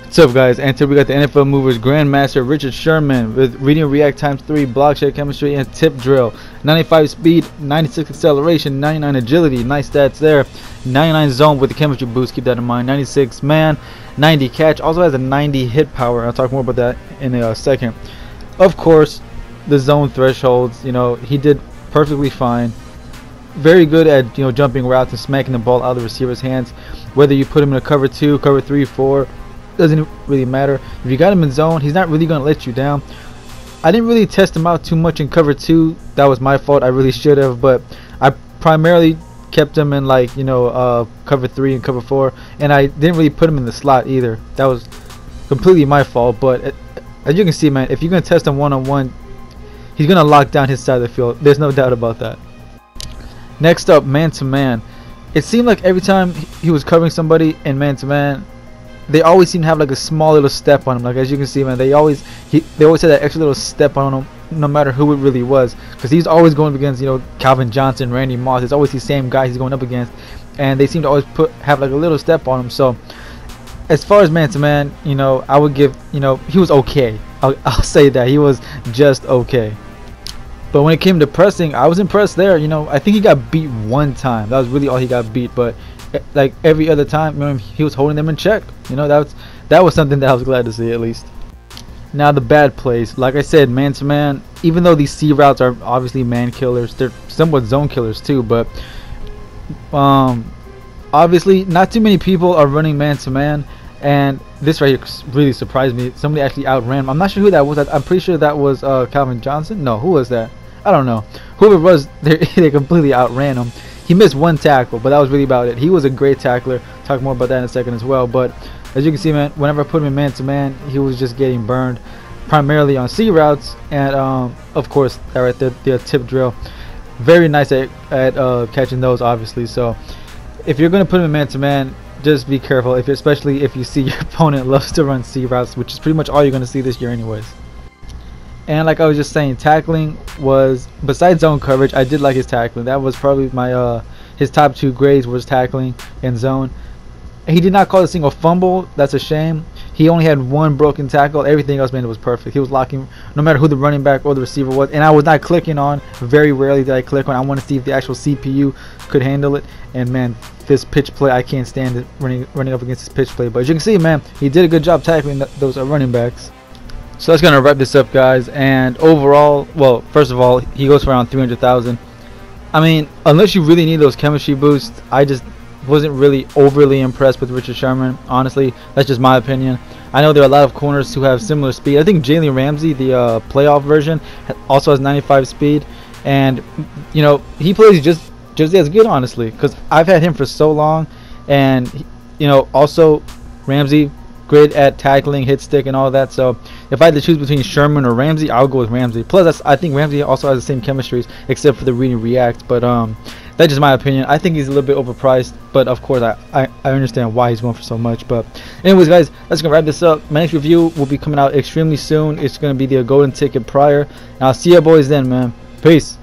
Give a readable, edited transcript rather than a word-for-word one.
What's up, guys? And today we got the NFL Movers Grandmaster Richard Sherman with reading react times 3, block share chemistry, and tip drill. 95 speed, 96 acceleration, 99 agility. Nice stats there. 99 zone with the chemistry boost. Keep that in mind. 96 man, 90 catch. Also has a 90 hit power. I'll talk more about that in a second. Of course, the zone thresholds. He did perfectly fine. Very good at jumping routes and smacking the ball out of the receiver's hands. Whether you put him in a cover 2, cover 3, 4. Doesn't really matter. If you got him in zone, he's not really going to let you down. I didn't really test him out too much in cover 2. That was my fault. I really should have, but I primarily kept him in cover 3 and cover 4, and I didn't really put him in the slot either. That was completely my fault. But as you can see, man, if you're going to test him one-on-one, he's going to lock down his side of the field. There's no doubt about that. Next up, man-to-man. It seemed like every time he was covering somebody in man-to-man, they always seem to have like a small little step on him. Like, as you can see, man, they always had that extra little step on him, no matter who it really was, because he's always going up against Calvin Johnson, Randy Moss. It's always the same guy he's going up against, and they seem to always have like a little step on him. So as far as man to man, I would give he was okay. I'll say that he was just okay. But when it came to pressing, I was impressed there. I think he got beat one time. That was really all he got beat, but like every other time, he was holding them in check. That was something that I was glad to see, at least. Now the bad plays, like I said, man to man. Even though these C routes are obviously man killers, they're somewhat zone killers too. But obviously, not too many people are running man to man. And this right here really surprised me. Somebody actually outran him. I'm not sure who that was. I'm pretty sure that was Calvin Johnson. No, who was that? I don't know. Whoever it was, they completely outran him. He missed one tackle, but that was really about it. He was a great tackler. Talk more about that in a second as well. But as you can see, man, whenever I put him in man-to-man, he was just getting burned, primarily on C routes, and of course, that right there, the tip drill. Very nice at catching those, obviously. So if you're going to put him in man-to-man, just be careful, especially if you see your opponent loves to run C routes, which is pretty much all you're going to see this year anyways. And like I was just saying, tackling was, besides zone coverage, I did like his tackling. That was probably my his top 2 grades was tackling and zone. He did not call a single fumble. That's a shame. He only had 1 broken tackle. Everything else, man, it was perfect. He was locking no matter who the running back or the receiver was. And I was not clicking on. Very rarely did I click on. I want to see if the actual CPU could handle it. And man, this pitch play, I can't stand it running up against this pitch play. But as you can see, man, he did a good job tackling those running backs. So that's gonna wrap this up, guys. And overall, well, first of all, he goes for around 300,000. I mean, unless you really need those chemistry boosts, I just wasn't really overly impressed with Richard Sherman. Honestly, that's just my opinion. I know there are a lot of corners who have similar speed. I think Jalen Ramsey, the playoff version, also has 95 speed, and he plays just as good, honestly, because I've had him for so long. And also Ramsey, great at tackling, hit stick, and all that. So if I had to choose between Sherman or Ramsey, I'll go with Ramsey. Plus, I think Ramsey also has the same chemistries, except for the read and react. But that's just my opinion. I think he's a little bit overpriced, but of course I understand why he's going for so much. But anyways, guys, that's gonna wrap this up. My next review will be coming out extremely soon. It's gonna be the golden ticket prior, and I'll see you boys then, man. Peace.